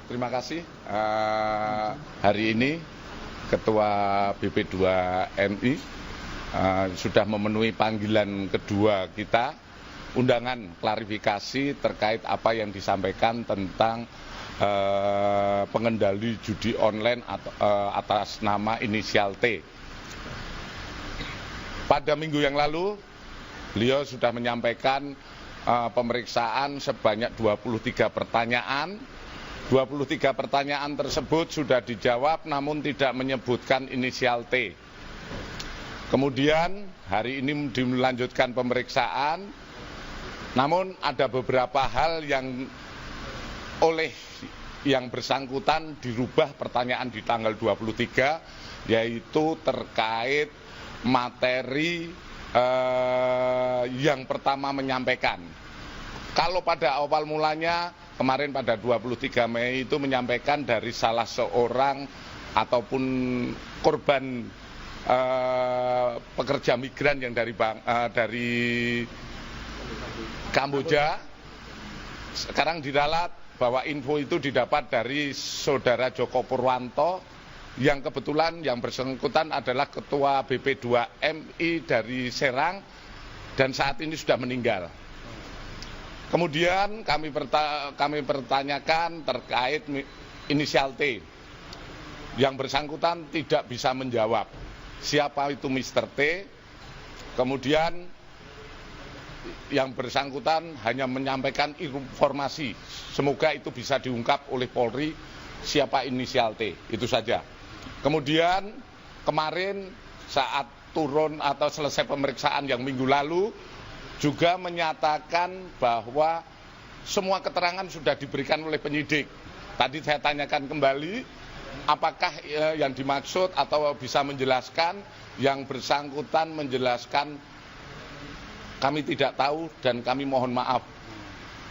terima kasih. Hari ini Ketua BP2MI sudah memenuhi panggilan kedua kita, undangan klarifikasi terkait apa yang disampaikan tentang pengendali judi online atas nama inisial T. Pada minggu yang lalu, beliau sudah menyampaikan pemeriksaan sebanyak 23 pertanyaan. 23 pertanyaan tersebut sudah dijawab namun tidak menyebutkan inisial T. Kemudian hari ini dilanjutkan pemeriksaan, namun ada beberapa hal yang oleh yang bersangkutan dirubah pertanyaan di tanggal 23, yaitu terkait materi yang pertama menyampaikan. Kalau pada awal mulanya kemarin pada 23 Mei itu menyampaikan dari salah seorang ataupun korban pekerja migran yang dari Kamboja. Sekarang diralat bahwa info itu didapat dari saudara Joko Purwanto yang kebetulan yang bersangkutan adalah ketua BP2MI dari Serang dan saat ini sudah meninggal. Kemudian kami pertanyakan terkait inisial T. Yang bersangkutan tidak bisa menjawab siapa itu Mr. T. Kemudian yang bersangkutan hanya menyampaikan informasi. Semoga itu bisa diungkap oleh Polri siapa inisial T. Itu saja. Kemudian kemarin saat turun atau selesai pemeriksaan yang minggu lalu juga menyatakan bahwa semua keterangan sudah diberikan oleh penyidik. Tadi saya tanyakan kembali, apakah yang dimaksud atau bisa menjelaskan, yang bersangkutan menjelaskan kami tidak tahu dan kami mohon maaf.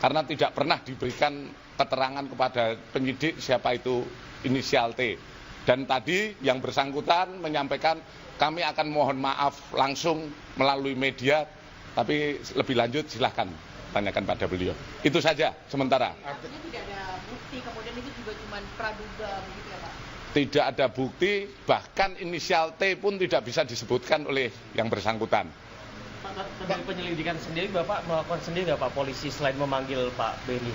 Karena tidak pernah diberikan keterangan kepada penyidik siapa itu inisial T. Dan tadi yang bersangkutan menyampaikan kami akan mohon maaf langsung melalui media. Tapi lebih lanjut silahkan tanyakan pada beliau. Itu saja sementara. Artinya tidak ada bukti, kemudian itu juga cuma praduga begitu ya Pak? Tidak ada bukti, bahkan inisial T pun tidak bisa disebutkan oleh yang bersangkutan. Pak, dari penyelidikan sendiri Bapak melakukan sendiri nggak Pak polisi selain memanggil Pak Beni?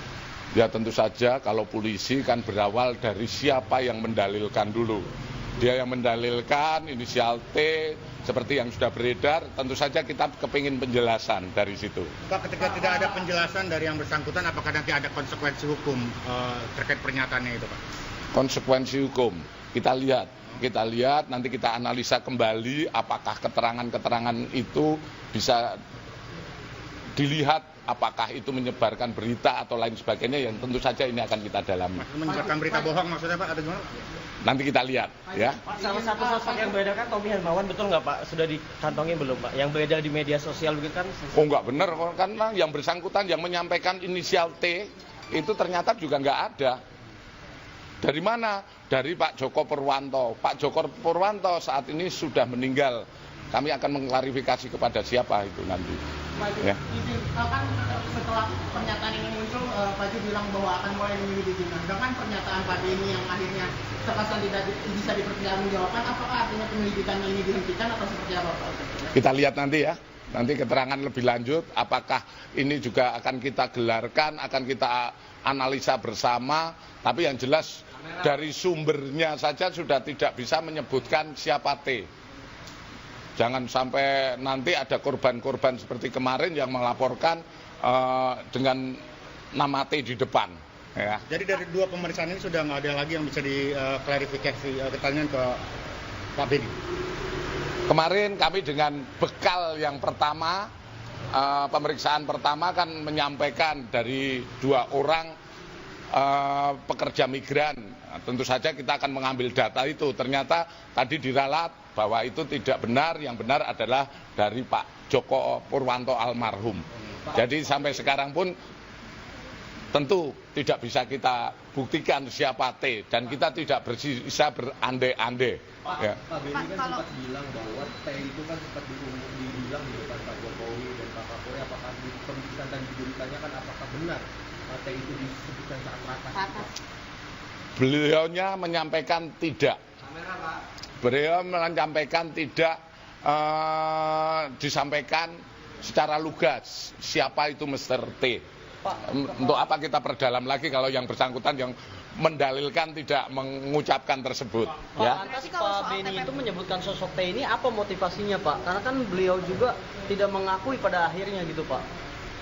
Ya tentu saja kalau polisi kan berawal dari siapa yang mendalilkan dulu. Dia yang mendalilkan inisial T seperti yang sudah beredar, tentu saja kita kepingin penjelasan dari situ. Pak, ketika tidak ada penjelasan dari yang bersangkutan, apakah nanti ada konsekuensi hukum terkait pernyataannya itu Pak? Konsekuensi hukum, kita lihat nanti kita analisa kembali apakah keterangan-keterangan itu bisa dilihat apakah itu menyebarkan berita atau lain sebagainya, yang tentu saja ini akan kita dalami. Menyebarkan berita bohong maksudnya Pak, ada gimana? Nanti kita lihat ya. Pak, salah satu sosok yang beredar kan Tommy Hermawan, betul nggak Pak? Sudah dikantongi belum Pak? Yang beredar di media sosial begitu kan? Oh nggak benar, karena yang bersangkutan yang menyampaikan inisial T itu ternyata juga nggak ada. Dari mana? Dari Pak Joko Purwanto. Pak Joko Purwanto saat ini sudah meninggal. Kami akan mengklarifikasi kepada siapa itu nanti. Pak Ju, Ya. kan setelah pernyataan ini muncul, Pak Ju bilang bahwa akan mulai menyelidiki. Dengan pernyataan Pak Beni yang akhirnya terkesan tidak bisa dipertanggungjawabkan, apakah artinya penyelidikan ini dihentikan atau seperti apa Pak? Kita lihat nanti ya. Nanti keterangan lebih lanjut, apakah ini juga akan kita gelarkan, akan kita analisa bersama. Tapi yang jelas dari sumbernya saja sudah tidak bisa menyebutkan siapa T. Jangan sampai nanti ada korban-korban seperti kemarin yang melaporkan dengan nama T di depan. Ya. Jadi dari dua pemeriksaan ini sudah nggak ada lagi yang bisa diklarifikasi keterangan ke Pak Beni? Kemarin kami dengan bekal yang pertama, pemeriksaan pertama kan menyampaikan dari dua orang pekerja migran. Tentu saja kita akan mengambil data itu. Ternyata tadi diralat bahwa itu tidak benar, yang benar adalah dari Pak Joko Purwanto almarhum. Jadi sampai sekarang pun tentu tidak bisa kita buktikan siapa T dan kita tidak bisa berandai-andai. Ya. Pak Beni kan sempat bilang bahwa T itu kan sempat dibilang di depan Pak Jokowi dan Pak Kapolri, apakah di pemeriksaan dan ditanyakan apakah benar T itu disebutkan saat ratas? beliaunya menyampaikan tidak. Beliau menyampaikan tidak disampaikan secara lugas siapa itu Mr. T. Untuk apa kita perdalam lagi kalau yang bersangkutan yang mendalilkan tidak mengucapkan tersebut. Pak, Ya. lantas Pak Beni itu menyebutkan sosok T ini apa motivasinya Pak? Karena kan beliau juga tidak mengakui pada akhirnya gitu Pak.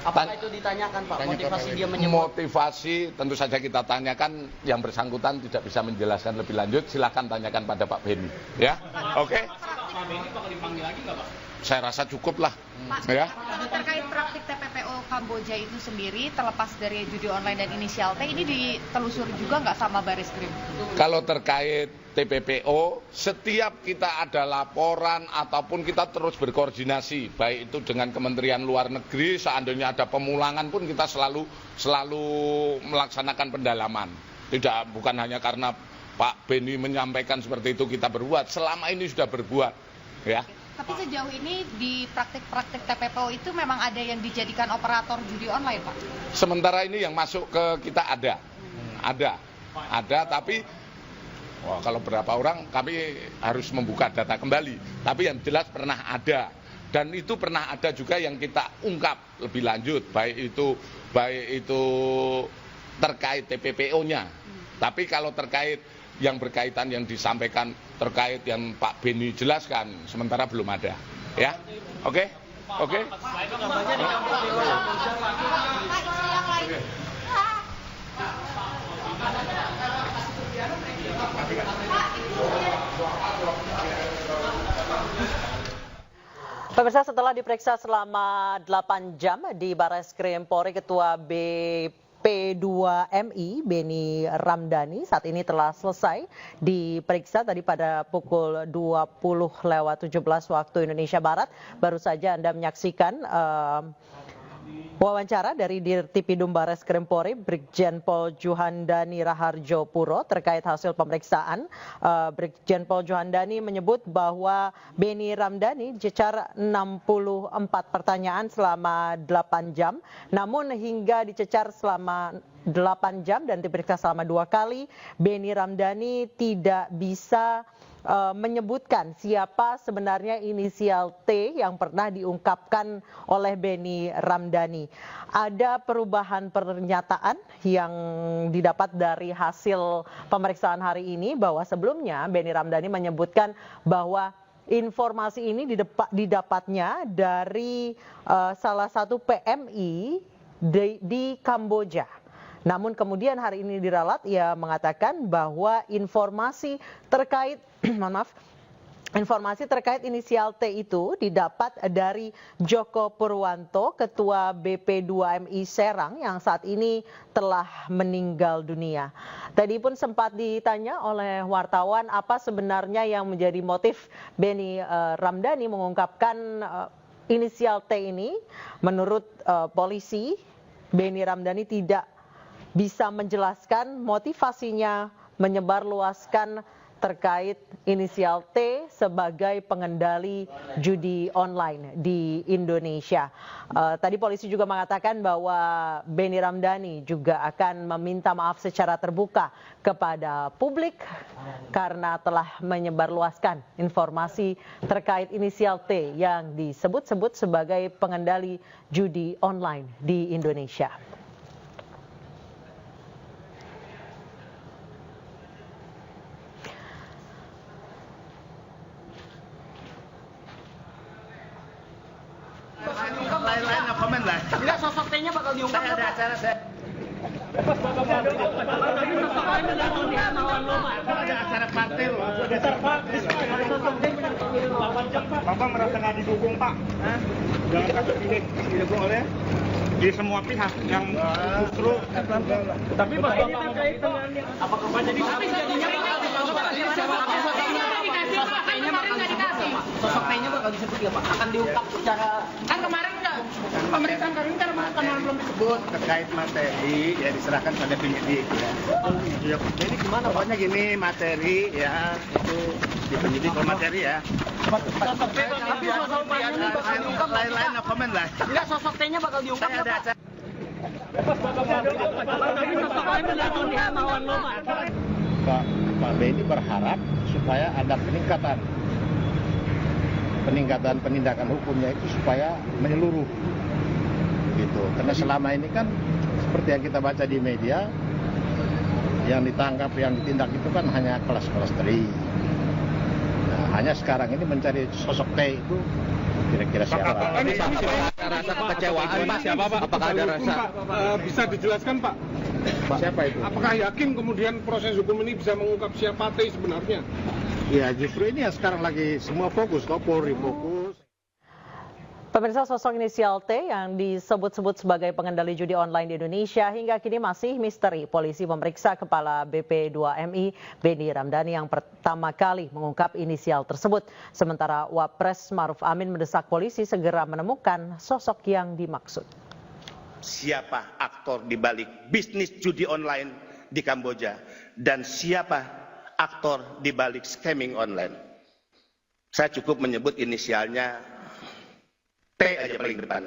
Apakah itu ditanyakan Pak, motivasi dia menyebut? Motivasi tentu saja kita tanyakan, yang bersangkutan tidak bisa menjelaskan lebih lanjut, silakan tanyakan pada Pak Beni. Ya, oke? Pak Beni bakal dipanggil lagi nggak Pak? Saya rasa cukup lah. Pak, Ya. kalau terkait praktik TPPO Kamboja itu sendiri, terlepas dari judi online dan inisial T, ini ditelusuri juga nggak sama Bareskrim? Kalau terkait TPPO, setiap kita ada laporan ataupun kita terus berkoordinasi, baik itu dengan Kementerian Luar Negeri, seandainya ada pemulangan pun kita selalu melaksanakan pendalaman. Bukan hanya karena Pak Beni menyampaikan seperti itu kita berbuat, selama ini sudah berbuat, ya. Tapi sejauh ini di praktik-praktik TPPO itu memang ada yang dijadikan operator judi online, Pak? Sementara ini yang masuk ke kita ada, tapi kalau berapa orang kami harus membuka data kembali. Tapi yang jelas pernah ada, dan itu pernah ada juga yang kita ungkap lebih lanjut, baik itu terkait TPPO-nya. Tapi kalau terkait yang berkaitan yang disampaikan terkait yang Pak Beni jelaskan, sementara belum ada. Ya, oke? Pemirsa, setelah diperiksa selama 8 jam di Bareskrim Polri, Ketua BP2MI Beni Ramdhani saat ini telah selesai diperiksa tadi pada pukul 20:17 waktu Indonesia Barat. Baru saja Anda menyaksikan wawancara dari Dirtipidum Bareskrim Polri Brigjen Pol Juhandani Raharjo Puro terkait hasil pemeriksaan. Brigjen Pol Juhandani menyebut bahwa Beni Ramdhani dicecar 64 pertanyaan selama 8 jam, namun hingga dicecar selama 8 jam dan diperiksa selama 2 kali, Beni Ramdhani tidak bisa menyebutkan siapa sebenarnya inisial T yang pernah diungkapkan oleh Beni Ramdhani. Ada perubahan pernyataan yang didapat dari hasil pemeriksaan hari ini, bahwa sebelumnya Beni Ramdhani menyebutkan bahwa informasi ini didapatnya dari salah satu PMI di Kamboja. Namun kemudian hari ini diralat, ia mengatakan bahwa informasi terkait inisial T itu didapat dari Joko Purwanto, Ketua BP2MI Serang yang saat ini telah meninggal dunia. Tadi pun sempat ditanya oleh wartawan apa sebenarnya yang menjadi motif Beni Ramdhani mengungkapkan inisial T ini. Menurut polisi, Beni Ramdhani tidak bisa menjelaskan motivasinya menyebarluaskan terkait inisial T sebagai pengendali judi online di Indonesia. Tadi polisi juga mengatakan bahwa Beni Ramdhani juga akan meminta maaf secara terbuka kepada publik karena telah menyebarluaskan informasi terkait inisial T yang disebut-sebut sebagai pengendali judi online di Indonesia. Lain-lain no comment lah. Enggak, sosok T-nya bakal diungkap Saya ada Pak? acara saya. Ada acara partai loh. Bapak merasa nggak didukung Pak? Dalam kasus ini didukung oleh di semua pihak yang justru. Tapi Pak, ini terkait dengan apakah Pak jadi sosok T-nya bakal disebut ya Pak? Akan diungkap secara Kan kemarin enggak, pemeriksaan kemarin karena belum disebut. Terkait materi ya diserahkan pada penyidik ya. Jadi gimana? Pokoknya gini, materi ya itu di penyidik kalau materi ya. Tapi sosok T-nya ini bakal diungkap. Lain-lain no comment lah. Enggak, sosok T-nya bakal diungkap Saya ya ada Pak? acara. Pak Beni berharap supaya ada peningkatan penindakan hukumnya itu supaya menyeluruh gitu. Karena selama ini kan seperti yang kita baca di media, yang ditangkap, yang ditindak itu kan hanya kelas-kelas teri. Nah, hanya sekarang ini mencari sosok T itu kira-kira siapa. Ada rasa kekecewaan Pak? Apakah ada rasa? Bisa dijelaskan Pak? Siapa itu? Apakah yakin kemudian proses hukum ini bisa mengungkap siapa T sebenarnya? Ya justru ini yang sekarang lagi semua fokus, Polri fokus. Pemirsa, sosok inisial T yang disebut-sebut sebagai pengendali judi online di Indonesia hingga kini masih misteri. Polisi memeriksa Kepala BP2MI Beni Ramdhani yang pertama kali mengungkap inisial tersebut. Sementara Wapres Maruf Amin mendesak polisi segera menemukan sosok yang dimaksud. Siapa aktor di balik bisnis judi online di Kamboja dan siapa aktor di balik scamming online? Saya cukup menyebut inisialnya T aja paling depan.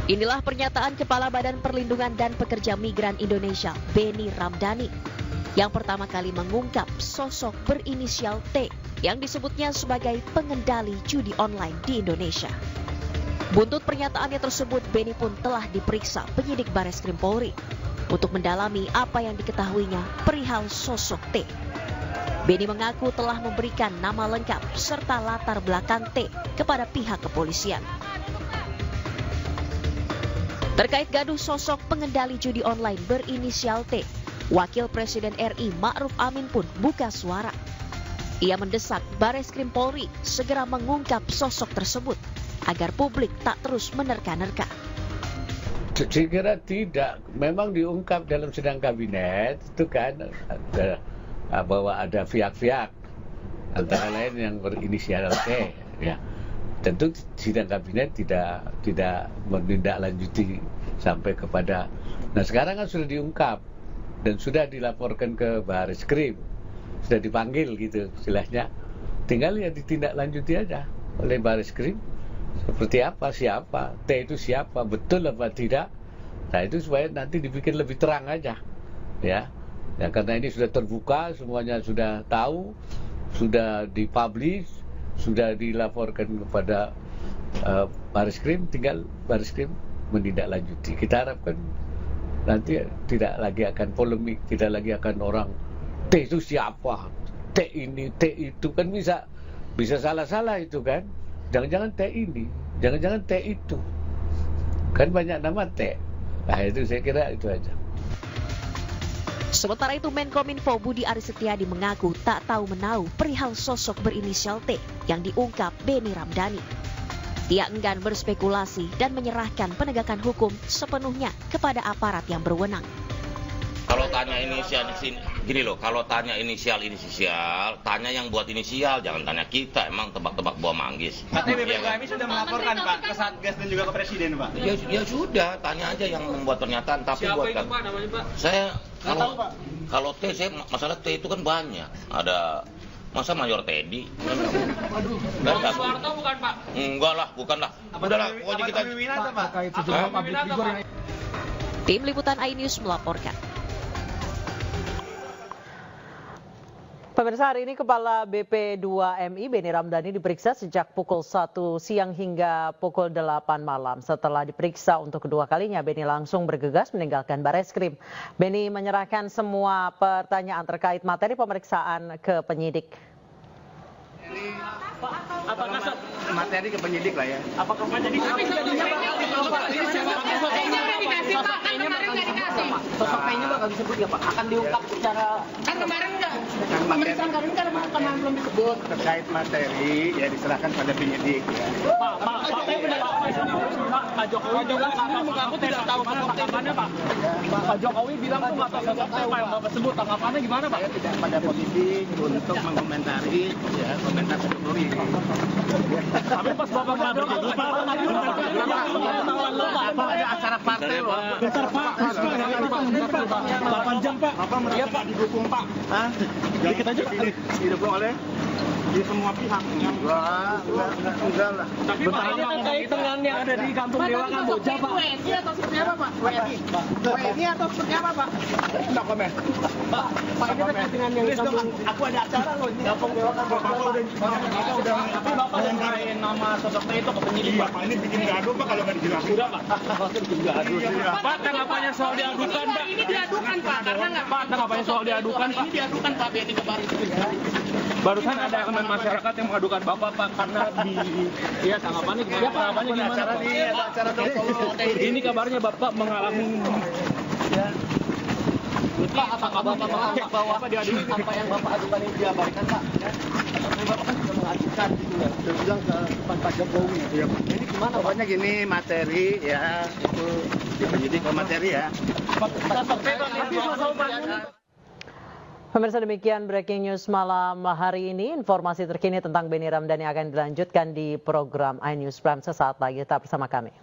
Inilah pernyataan Kepala Badan Perlindungan dan Pekerja Migran Indonesia, Beni Ramdhani, yang pertama kali mengungkap sosok berinisial T yang disebutnya sebagai pengendali judi online di Indonesia. Buntut pernyataannya tersebut, Beni pun telah diperiksa penyidik Bareskrim Polri untuk mendalami apa yang diketahuinya perihal sosok T. Beni mengaku telah memberikan nama lengkap serta latar belakang T kepada pihak kepolisian. Terkait gaduh sosok pengendali judi online berinisial T, Wakil Presiden RI Ma'ruf Amin pun buka suara. Ia mendesak Bareskrim Polri segera mengungkap sosok tersebut agar publik tak terus menerka-nerka. Saya kira tidak, memang diungkap dalam sidang kabinet itu kan ada bahwa ada pihak-pihak antara lain yang berinisial T, ya. Tentu sidang kabinet tidak menindaklanjuti sampai kepada. Nah sekarang kan sudah diungkap dan sudah dilaporkan ke Bareskrim, sudah dipanggil gitu istilahnya. Tinggal ya ditindaklanjuti aja oleh Bareskrim. Seperti apa, siapa, T itu siapa, betul apa tidak. Nah itu supaya nanti dibikin lebih terang aja, ya. Ya karena ini sudah terbuka, semuanya sudah tahu, sudah dipublish, sudah dilaporkan kepada Bareskrim, tinggal Bareskrim menindaklanjuti. Kita harapkan nanti tidak lagi akan polemik, tidak lagi akan orang T itu siapa, T ini, T itu, kan bisa salah-salah itu kan. Jangan-jangan T ini, jangan-jangan T itu, kan banyak nama T. Nah itu saya kira itu aja. Sementara itu Menkominfo Budi Aris Setiadi mengaku tak tahu menahu perihal sosok berinisial T yang diungkap Beni Ramdhani. Ia enggan berspekulasi dan menyerahkan penegakan hukum sepenuhnya kepada aparat yang berwenang. Kalau tanya inisial gini loh, kalau tanya inisial, tanya yang buat inisial, jangan tanya kita, emang tebak-tebak buah manggis. Katanya BPKMI sudah melaporkan Pak ke Satgas dan juga ke Presiden Pak. Ya sudah, tanya aja yang membuat pernyataan. Tapi siapa buat itu Pak namanya Pak? Saya kalau T, saya masalah T itu kan banyak. Ada masa Mayor Teddy. Aduh, Soeharto bukan Pak? Enggak lah, bukan lah. Udahlah, pokoknya kita. Tim Liputan iNews melaporkan. Pemirsa, hari ini Kepala BP2MI Beni Ramdhani diperiksa sejak pukul 1 siang hingga pukul 8 malam. Setelah diperiksa untuk kedua kalinya, Beni langsung bergegas meninggalkan Bareskrim. Beni menyerahkan semua pertanyaan terkait materi pemeriksaan ke penyidik. Apakah materi ke penyidik lah ya? Apakah penyidik? Sosok P-nya Pak nggak disebut ya Pak? Akan diungkap secara... Kan kemarin nggak, pemeriksaan kemarin karena belum disebut. Terkait materi ya diserahkan pada penyidik ya. Pak Jokowi bilang mengaku tidak tahu tanggapannya Pak. Pak Jokowi bilang tuh nggak tahu sosok P yang Bapak sebut, tanggapannya gimana Pak? Saya tidak pada posisi untuk mengomentari ya komentar seperti ini. Tapi pas Bapak ngadu Pak ada acara partai loh. Bentar Pak, 8 jam Pak. Bapak merasa didukung Pak. Hah? Dikit aja. Didukung oleh di semua pihak. Enggak lah. Tapi Pak, ini terkait dengan yang ada di Kampung Dewa Kamboja, Pak. WNI atau seperti apa, Pak? WNI atau seperti apa, Pak? Enggak komen. Pak, ini terkait dengan yang di Kampung. Aku ada acara loh di Kampung Dewa Kamboja. Tapi Bapak nyerahin nama sosok T itu ke penyidik, Pak. Ini bikin gaduh Pak kalau nggak dijelasin. Sudah, Pak. Bikin gaduh. Pak, tanggapannya soal diadukan, Pak. Ini diadukan, Pak. Karena nggak. Pak, tanggapannya soal diadukan, Pak. Ini diadukan, Pak. Biar tidak baris. Barusan ada elemen masyarakat yang mengadukan Bapak, Pak, karena ya tanggapannya gimana? Tanggapannya gimana, Pak? Ini kabarnya Bapak mengalami Pak, apakah Bapak menganggap bahwa apa yang Bapak adukan ini diabaikan, Pak? Bapak kan sudah mengajukan gitu ya. Sudah bilang ke Pak Jokowi. Ini gimana, Pak? Pokoknya gini, materi ya itu di penyidik materi ya. Pemirsa, demikian breaking news malam hari ini. Informasi terkini tentang Benny Ramdhani akan dilanjutkan di program iNews Prime sesaat lagi. Tetap bersama kami.